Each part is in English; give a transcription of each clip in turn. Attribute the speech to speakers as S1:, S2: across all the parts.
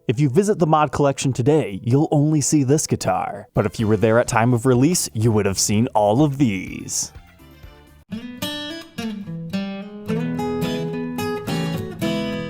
S1: If you visit the mod collection today, you'll only see this guitar, but if you were there at time of release, you would have seen all of these.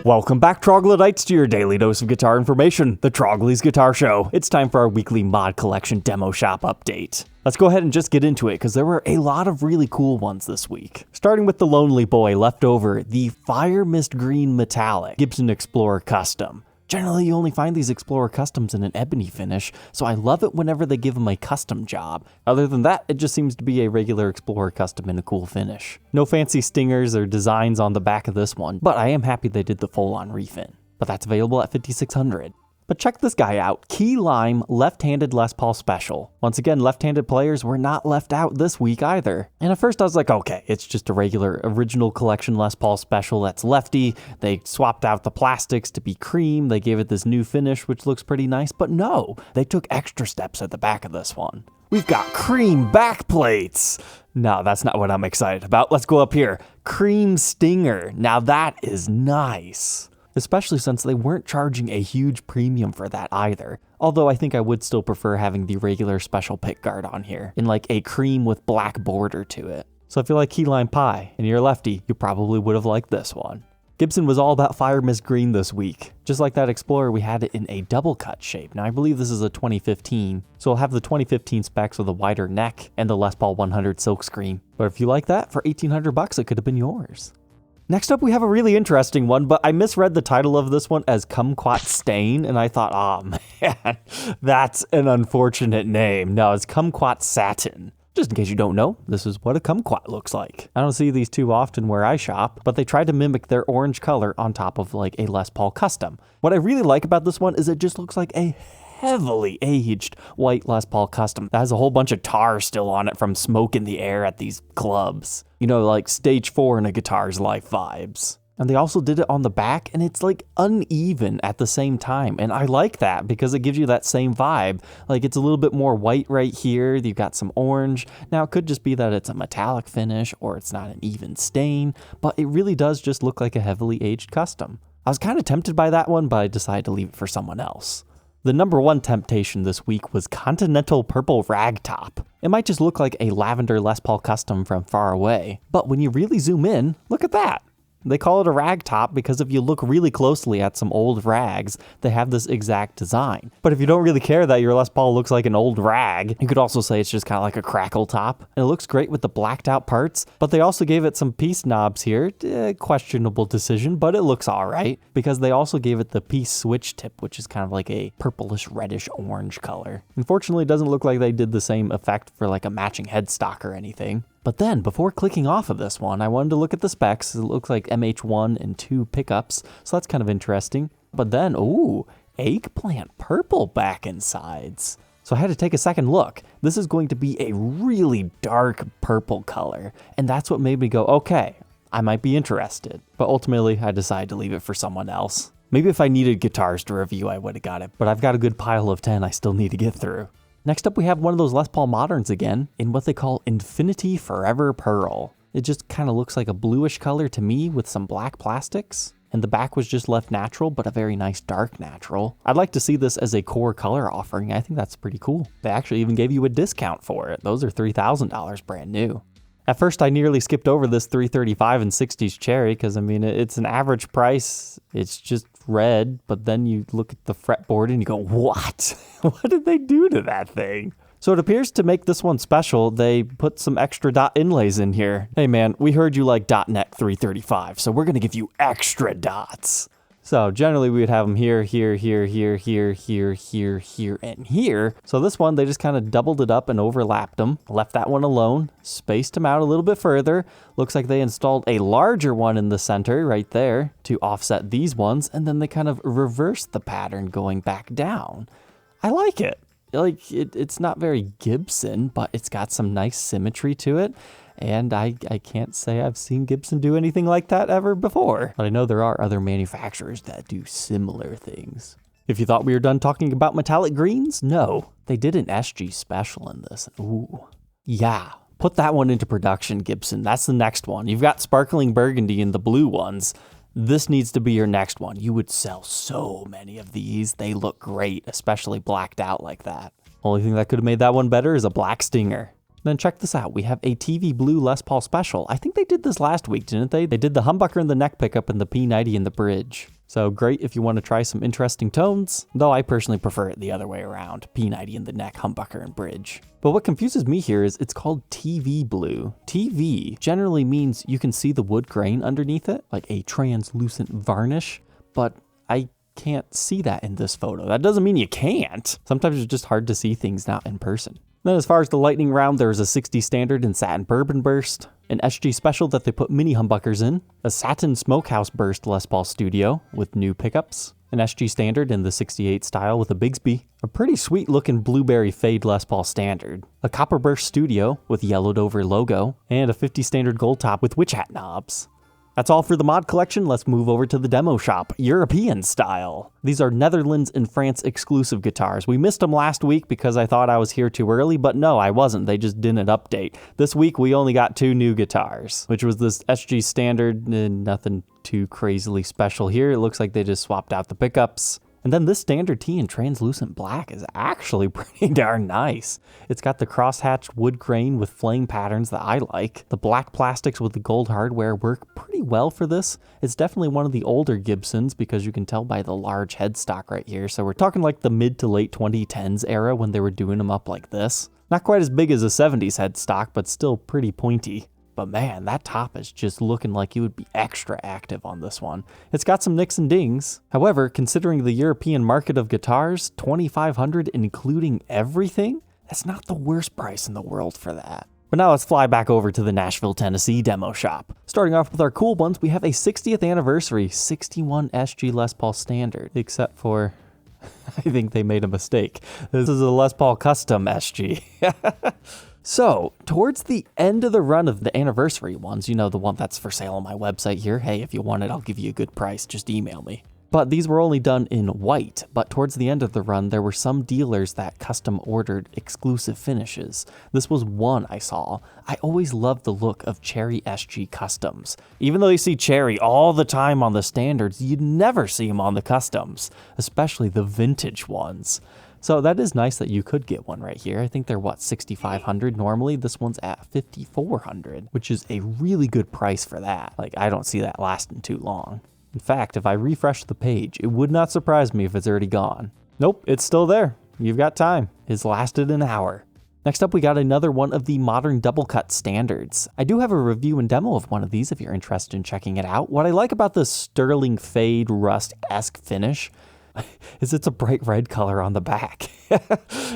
S1: Welcome back, Troglodytes, to your daily dose of guitar information, the Trogly's Guitar Show. It's time for our weekly mod collection demo shop update. Let's go ahead and just get into it, because there were a lot of really cool ones this week. Starting with the lonely boy left over, the Firemist Green Metallic Gibson Explorer Custom. Generally, you only find these Explorer Customs in an ebony finish, so I love it whenever they give them a custom job. Other than that, it just seems to be a regular Explorer Custom in a cool finish. No fancy stingers or designs on the back of this one, but I am happy they did the full-on refin. But that's available at $5,600. But check this guy out, Key Lime left-handed Les Paul Special. Once again, left-handed players were not left out this week either. And at first I was like, okay, it's just a regular original collection Les Paul Special that's lefty. They swapped out the plastics to be cream. They gave it this new finish, which looks pretty nice. But no, they took extra steps at the back of this one. We've got cream back plates. No, that's not what I'm excited about. Let's go up here. Cream Stinger. Now that is nice. Especially since they weren't charging a huge premium for that either. Although I think I would still prefer having the regular special pickguard on here, in like a cream with black border to it. So if you like key lime pie and you're a lefty, you probably would have liked this one. Gibson was all about Firemist Green this week. Just like that Explorer, we had it in a double cut shape. Now I believe this is a 2015, so we'll have the 2015 specs with a wider neck and the Les Paul 100 silkscreen. But if you like that, for $1,800 it could have been yours. Next up, we have a really interesting one, but I misread the title of this one as Kumquat Stain, and I thought, oh man, that's an unfortunate name. No, it's Kumquat Satin. Just in case you don't know, this is what a kumquat looks like. I don't see these too often where I shop, but they tried to mimic their orange color on top of like a Les Paul Custom. What I really like about this one is it just looks like a heavily aged white Les Paul Custom that has a whole bunch of tar still on it from smoke in the air at these clubs. You know, like stage 4 in a guitar's life vibes. And they also did it on the back, and it's like uneven at the same time. And I like that because it gives you that same vibe. Like it's a little bit more white right here. You've got some orange. Now it could just be that it's a metallic finish or it's not an even stain, but it really does just look like a heavily aged custom. I was kind of tempted by that one, but I decided to leave it for someone else. The number one temptation this week was Continental Purple Ragtop. It might just look like a lavender Les Paul Custom from far away, but when you really zoom in, look at that. They call it a ragtop because if you look really closely at some old rags, they have this exact design. But if you don't really care that your Les Paul looks like an old rag, you could also say it's just kind of like a crackle top. And it looks great with the blacked out parts, but they also gave it some piece knobs here. Questionable decision, but it looks all right because they also gave it the piece switch tip, which is kind of like a purplish reddish orange color. Unfortunately, it doesn't look like they did the same effect for like a matching headstock or anything. But then, before clicking off of this one, I wanted to look at the specs. It looks like MH1 and 2 pickups, so that's kind of interesting. But then, ooh, eggplant purple back and sides. So I had to take a second look. This is going to be a really dark purple color, and that's what made me go, okay, I might be interested. But ultimately, I decided to leave it for someone else. Maybe if I needed guitars to review, I would have got it, but I've got a good pile of 10 I still need to get through. Next up, we have one of those Les Paul Moderns again in what they call Infinity Forever Pearl. It just kind of looks like a bluish color to me with some black plastics. And the back was just left natural, but a very nice dark natural. I'd like to see this as a core color offering. I think that's pretty cool. They actually even gave you a discount for it. Those are $3,000 brand new. At first, I nearly skipped over this $335 in Sixties Cherry because, I mean, it's an average price. It's just red, but then you look at the fretboard and you go, what? What did they do to that thing? So it appears to make this one special, they put some extra dot inlays in here. Hey man, we heard you like .NET 335, so we're gonna give you extra dots. So generally we would have them here, here, here, here, here, here, here, here, and here. So this one, they just kind of doubled it up and overlapped them, left that one alone, spaced them out a little bit further. Looks like they installed a larger one in the center right there to offset these ones, and then they kind of reversed the pattern going back down. I like it. Like, it's not very Gibson, but it's got some nice symmetry to it. And I can't say I've seen Gibson do anything like that ever before. But I know there are other manufacturers that do similar things. If you thought we were done talking about metallic greens, no. They did an SG special in this. Ooh. Yeah. Put that one into production, Gibson. That's the next one. You've got sparkling burgundy in the blue ones. This needs to be your next one. You would sell so many of these. They look great, especially blacked out like that. Only thing that could have made that one better is a black stinger. Then check this out. We have a TV Blue Les Paul Special. I think they did this last week, didn't they? They did the humbucker and the neck pickup and the P90 in the bridge. So great if you want to try some interesting tones, though I personally prefer it the other way around. P90 in the neck, humbucker, and bridge. But what confuses me here is it's called TV Blue. TV generally means you can see the wood grain underneath it, like a translucent varnish, but I can't see that in this photo. That doesn't mean you can't. Sometimes it's just hard to see things not in person. Then as far as the lightning round, there's a 60 standard in Satin Bourbon Burst, an SG Special that they put mini humbuckers in, a Satin Smokehouse Burst Les Paul Studio with new pickups, an SG Standard in the 68 style with a Bigsby, a pretty sweet looking Blueberry Fade Les Paul Standard, a Copper Burst Studio with yellowed over logo, and a 50 Standard Gold Top with witch hat knobs. That's all for the mod collection. Let's move over to the demo shop, European style. These are Netherlands and France exclusive guitars. We missed them last week because I thought I was here too early, but no, I wasn't. They just didn't update. This week we only got 2 new guitars, which was this SG Standard, and nothing too crazily special here. It looks like they just swapped out the pickups. And then this Standard T in translucent black is actually pretty darn nice. It's got the crosshatched wood grain with flame patterns that I like. The black plastics with the gold hardware work pretty well for this. It's definitely one of the older Gibsons because you can tell by the large headstock right here. So we're talking like the mid to late 2010s era when they were doing them up like this. Not quite as big as a 70s headstock, but still pretty pointy. But man, that top is just looking like you would be extra active on this one. It's got some nicks and dings. However, considering the European market of guitars, $2,500 including everything, that's not the worst price in the world for that. But now let's fly back over to the Nashville, Tennessee demo shop. Starting off with our cool ones, we have a 60th anniversary 61 SG Les Paul Standard, except for I think they made a mistake. This is a Les Paul Custom SG. So, towards the end of the run of the anniversary ones, you know, the one that's for sale on my website here, hey, if you want it, I'll give you a good price, just email me. But these were only done in white, but towards the end of the run, there were some dealers that custom ordered exclusive finishes. This was one I saw. I always loved the look of Cherry SG Customs. Even though you see Cherry all the time on the standards, you'd never see them on the customs, especially the vintage ones. So that is nice that you could get one right here. I think they're, what, $6,500 normally? This one's at $5,400, which is a really good price for that. Like, I don't see that lasting too long. In fact, if I refresh the page, it would not surprise me if it's already gone. Nope, it's still there. You've got time. It's lasted an hour. Next up, we got another one of the modern double cut standards. I do have a review and demo of one of these if you're interested in checking it out. What I like about this sterling fade rust-esque finish is it's a bright red color on the back.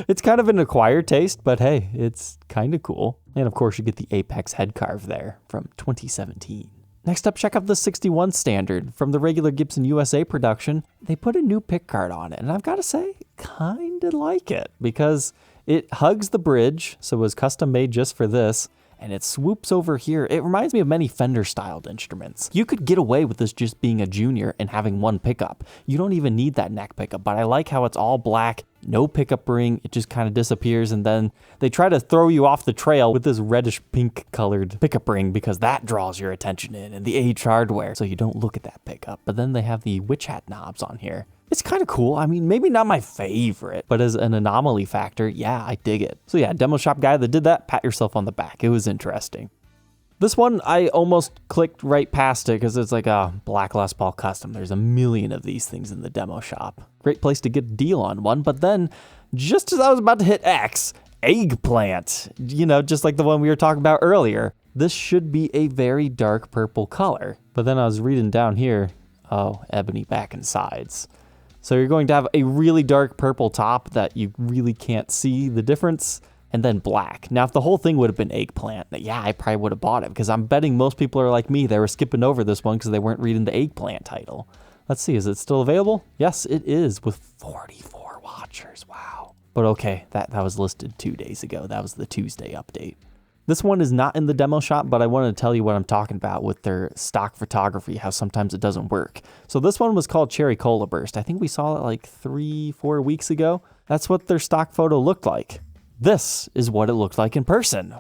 S1: It's kind of an acquired taste, but hey, it's kind of cool. And of course you get the Apex head carve there from 2017. Next up, check out the 61 Standard from the regular Gibson USA production. They put a new pick guard on it, and I've got to say, kind of like it because it hugs the bridge, so it was custom made just for this. And it swoops over here. It reminds me of many Fender-styled instruments. You could get away with this just being a junior and having one pickup. You don't even need that neck pickup, but I like how it's all black, no pickup ring, it just kind of disappears, and then they try to throw you off the trail with this reddish-pink colored pickup ring because that draws your attention in, and the aged hardware, so you don't look at that pickup. But then they have the witch hat knobs on here. It's kind of cool. I mean, maybe not my favorite, but as an anomaly factor, yeah, I dig it. So yeah, demo shop guy that did that, pat yourself on the back. It was interesting. This one, I almost clicked right past it because it's like a black Les Paul Custom. There's a million of these things in the demo shop. Great place to get a deal on one, but then just as I was about to hit X, Eggplant, you know, just like the one we were talking about earlier. This should be a very dark purple color, but then I was reading down here, oh, ebony back and sides. So you're going to have a really dark purple top that you really can't see the difference, and then black. Now, if the whole thing would have been Eggplant, yeah, I probably would have bought it, because I'm betting most people are like me. They were skipping over this one because they weren't reading the Eggplant title. Let's see, is it still available? Yes, it is, with 44 watchers, wow. But okay, that was listed 2 days ago. That was the Tuesday update. This one is not in the demo shop, but I wanted to tell you what I'm talking about with their stock photography, how sometimes it doesn't work. So this one was called Cherry Cola Burst. I think we saw it like 3-4 weeks ago. That's what their stock photo looked like. This is what it looked like in person.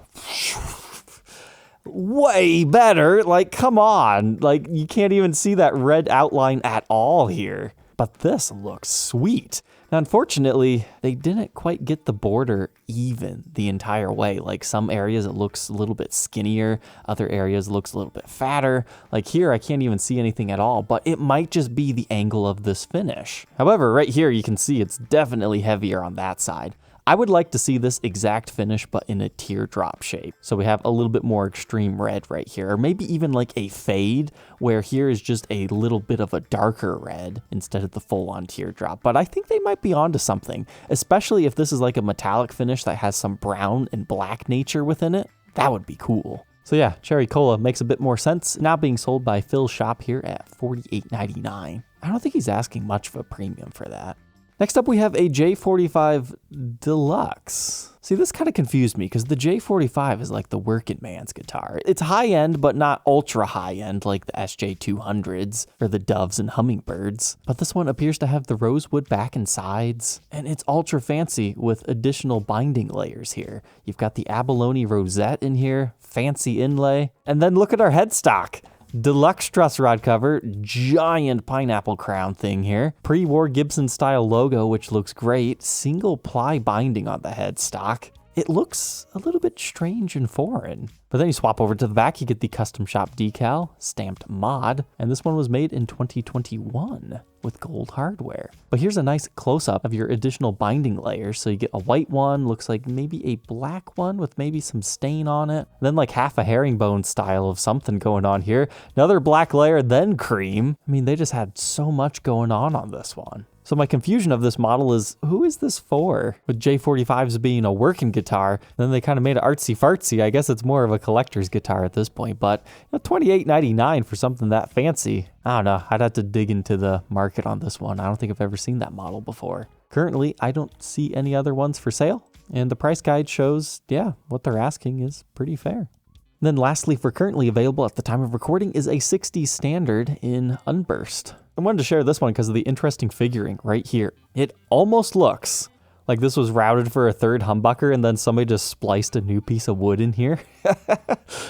S1: way better. Like, come on. Like, you can't even see that red outline at all here. But this looks sweet. Now, unfortunately, they didn't quite get the border even the entire way. Like, some areas it looks a little bit skinnier, other areas it looks a little bit fatter. Like here, I can't even see anything at all, but it might just be the angle of this finish. However, right here, you can see it's definitely heavier on that side. I would like to see this exact finish, but in a teardrop shape. So we have a little bit more extreme red right here, or maybe even like a fade, where here is just a little bit of a darker red instead of the full-on teardrop. But I think they might be onto something, especially if this is like a metallic finish that has some brown and black nature within it. That would be cool. So yeah, Cherry Cola makes a bit more sense, now being sold by Phil's shop here at $48.99. I don't think he's asking much of a premium for that. Next up, we have a J45 Deluxe. See, this kind of confused me because the J45 is like the working man's guitar. It's high-end, but not ultra high-end like the SJ200s or the Doves and Hummingbirds. But this one appears to have the Rosewood back and sides, and it's ultra fancy with additional binding layers here. You've got the abalone rosette in here, fancy inlay, and then look at our headstock. Deluxe truss rod cover, giant pineapple crown thing here. Pre-war Gibson style logo, which looks great. Single ply binding on the headstock. It looks a little bit strange and foreign. But then you swap over to the back, you get the custom shop decal, stamped mod, and this one was made in 2021 with gold hardware. But here's a nice close-up of your additional binding layers. So you get a white one, looks like maybe a black one with maybe some stain on it. Then like half a herringbone style of something going on here. Another black layer, then cream. I mean, they just had so much going on this one. So my confusion of this model is, who is this for? With J45s being a working guitar, then they kind of made it artsy-fartsy. I guess it's more of a collector's guitar at this point, but $28.99 for something that fancy. I don't know, I'd have to dig into the market on this one. I don't think I've ever seen that model before. Currently, I don't see any other ones for sale, and the price guide shows, yeah, what they're asking is pretty fair. And then lastly, for currently available at the time of recording, is a 60s standard in Unburst. I wanted to share this one because of the interesting figuring right here. It almost looks like this was routed for a third humbucker and then somebody just spliced a new piece of wood in here.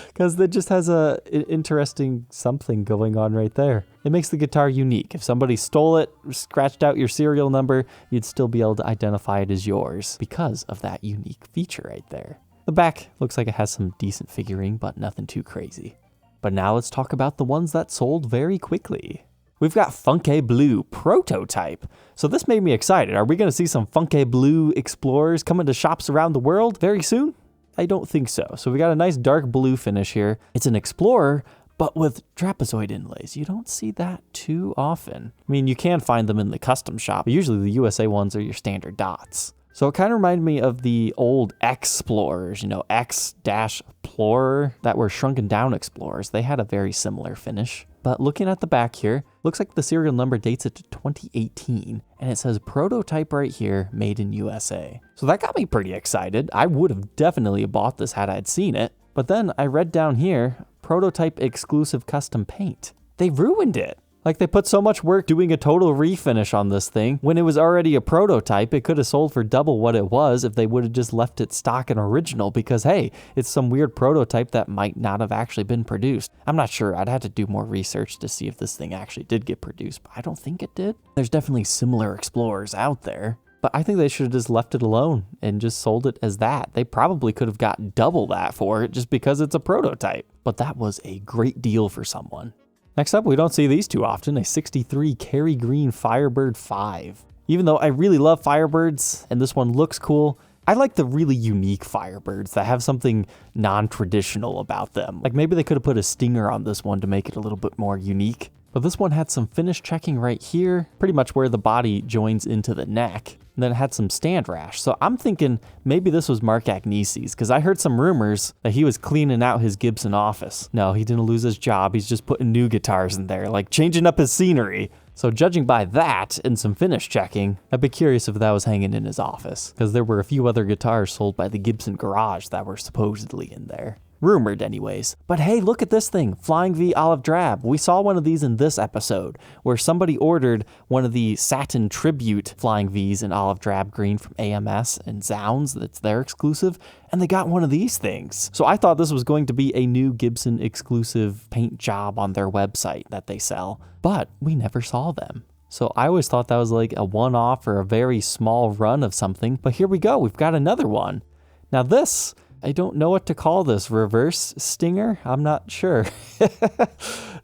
S1: Because it just has a interesting something going on right there. It makes the guitar unique. If somebody stole it, scratched out your serial number, you'd still be able to identify it as yours because of that unique feature right there. The back looks like it has some decent figuring, but nothing too crazy. But now let's talk about the ones that sold very quickly. We've got Funke Blue Prototype. So this made me excited. Are we going to see some Funke Blue Explorers coming to shops around the world very soon? I don't think so. So we got a nice dark blue finish here. It's an Explorer, but with trapezoid inlays. You don't see that too often. I mean, you can find them in the custom shop, but usually the USA ones are your standard dots. So it kind of reminded me of the old Explorers, X-Explorer that were shrunken down Explorers. They had a very similar finish. But looking at the back here, looks like the serial number dates it to 2018, and it says prototype right here, made in USA. So that got me pretty excited. I would have definitely bought this had I'd seen it. But then I read down here, prototype exclusive custom paint. They ruined it. Like, they put so much work doing a total refinish on this thing. When it was already a prototype, it could have sold for double what it was if they would have just left it stock and original because, hey, it's some weird prototype that might not have actually been produced. I'm not sure. I'd have to do more research to see if this thing actually did get produced, but I don't think it did. There's definitely similar Explorers out there, but I think they should have just left it alone and just sold it as that. They probably could have got double that for it just because it's a prototype, but that was a great deal for someone. Next up, we don't see these too often, a 63 Kerry Green Firebird 5. Even though I really love Firebirds, and this one looks cool, I like the really unique Firebirds that have something non-traditional about them. Like maybe they could have put a stinger on this one to make it a little bit more unique. But this one had some finish checking right here, pretty much where the body joins into the neck. And then it had some stand rash. So I'm thinking maybe this was Mark Agnesi's, because I heard some rumors that he was cleaning out his Gibson office. No, he didn't lose his job. He's just putting new guitars in there, like changing up his scenery. So judging by that and some finish checking, I'd be curious if that was hanging in his office, because there were a few other guitars sold by the Gibson garage that were supposedly in there. Rumored anyways. But hey, look at this thing, Flying V Olive Drab. We saw one of these in this episode, where somebody ordered one of the Satin Tribute Flying Vs in Olive Drab Green from AMS and Zounds, that's their exclusive, and they got one of these things. So I thought this was going to be a new Gibson exclusive paint job on their website that they sell, but we never saw them. So I always thought that was like a one-off or a very small run of something, but here we go, we've got another one. Now this, I don't know what to call this, reverse stinger? I'm not sure.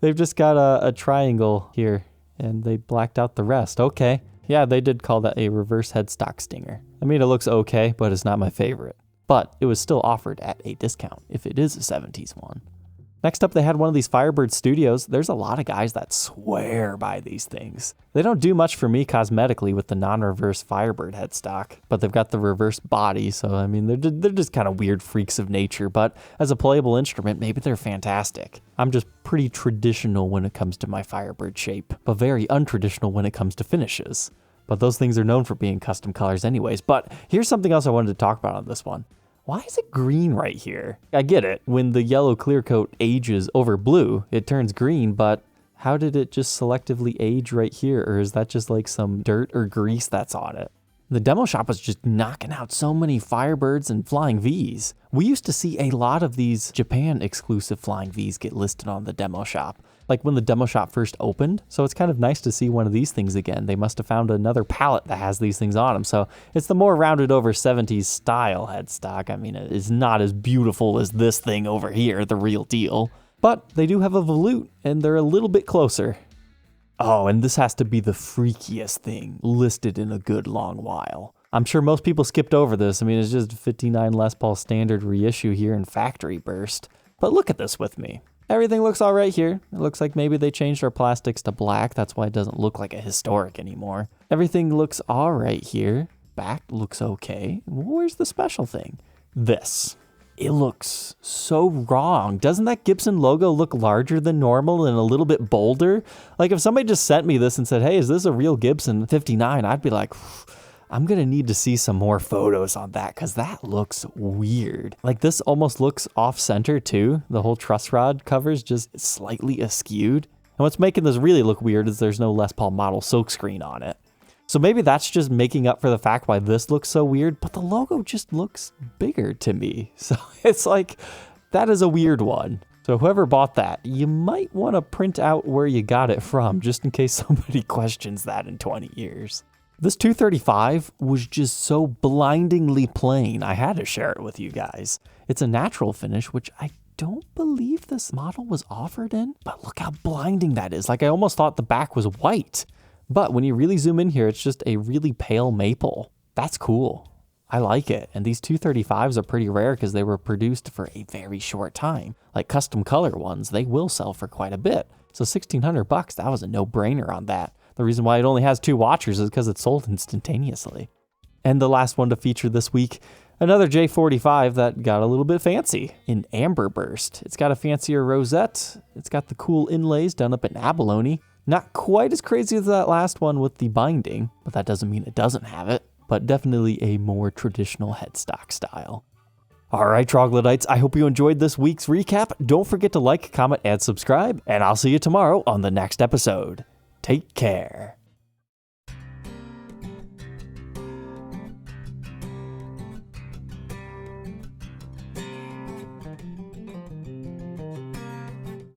S1: They've just got a triangle here and they blacked out the rest. Okay. Yeah, they did call that a reverse headstock stinger. I mean, it looks okay, but it's not my favorite. But it was still offered at a discount if it is a 70s one. Next up, they had one of these Firebird Studios. There's a lot of guys that swear by these things. They don't do much for me cosmetically with the non-reverse Firebird headstock, but they've got the reverse body, so I mean, they're just kind of weird freaks of nature, but as a playable instrument, maybe they're fantastic. I'm just pretty traditional when it comes to my Firebird shape, but very untraditional when it comes to finishes. But those things are known for being custom colors anyways. But here's something else I wanted to talk about on this one. Why is it green right here? I get it. When the yellow clear coat ages over blue, it turns green, but how did it just selectively age right here? Or is that just like some dirt or grease that's on it? The demo shop was just knocking out so many Firebirds and Flying Vs. We used to see a lot of these Japan exclusive Flying Vs get listed on the demo shop, like when the demo shop first opened. So it's kind of nice to see one of these things again. They must have found another palette that has these things on them. So it's the more rounded over 70s style headstock. I mean, it is not as beautiful as this thing over here, the real deal. But they do have a volute and they're a little bit closer. Oh, and this has to be the freakiest thing listed in a good long while. I'm sure most people skipped over this. I mean, it's just 59 Les Paul Standard reissue here in Factory Burst. But look at this with me. Everything looks all right here. It looks like maybe they changed our plastics to black. That's why it doesn't look like a historic anymore. Everything looks all right here. Back looks okay. Where's the special thing? This. It looks so wrong. Doesn't that Gibson logo look larger than normal and a little bit bolder? Like if somebody just sent me this and said, hey, is this a real Gibson 59? I'd be like, I'm going to need to see some more photos on that because that looks weird. Like this almost looks off center too. The whole truss rod cover's just slightly askewed. And what's making this really look weird is there's no Les Paul model silkscreen on it. So maybe that's just making up for the fact why this looks so weird, but the logo just looks bigger to me. So it's like, that is a weird one. So whoever bought that, you might want to print out where you got it from, just in case somebody questions that in 20 years. This 235 was just so blindingly plain, I had to share it with you guys. It's a natural finish, which I don't believe this model was offered in, but look how blinding that is. Like I almost thought the back was white. But when you really zoom in here, it's just a really pale maple. That's cool. I like it. And these 235s are pretty rare because they were produced for a very short time. Like custom color ones, they will sell for quite a bit. So $1,600, that was a no-brainer on that. The reason why it only has 2 watchers is because it's sold instantaneously. And the last one to feature this week, another J45 that got a little bit fancy in Amber Burst. It's got a fancier rosette. It's got the cool inlays done up in abalone. Not quite as crazy as that last one with the binding, but that doesn't mean it doesn't have it, but definitely a more traditional headstock style. All right, troglodytes, I hope you enjoyed this week's recap. Don't forget to like, comment, and subscribe, and I'll see you tomorrow on the next episode. Take care.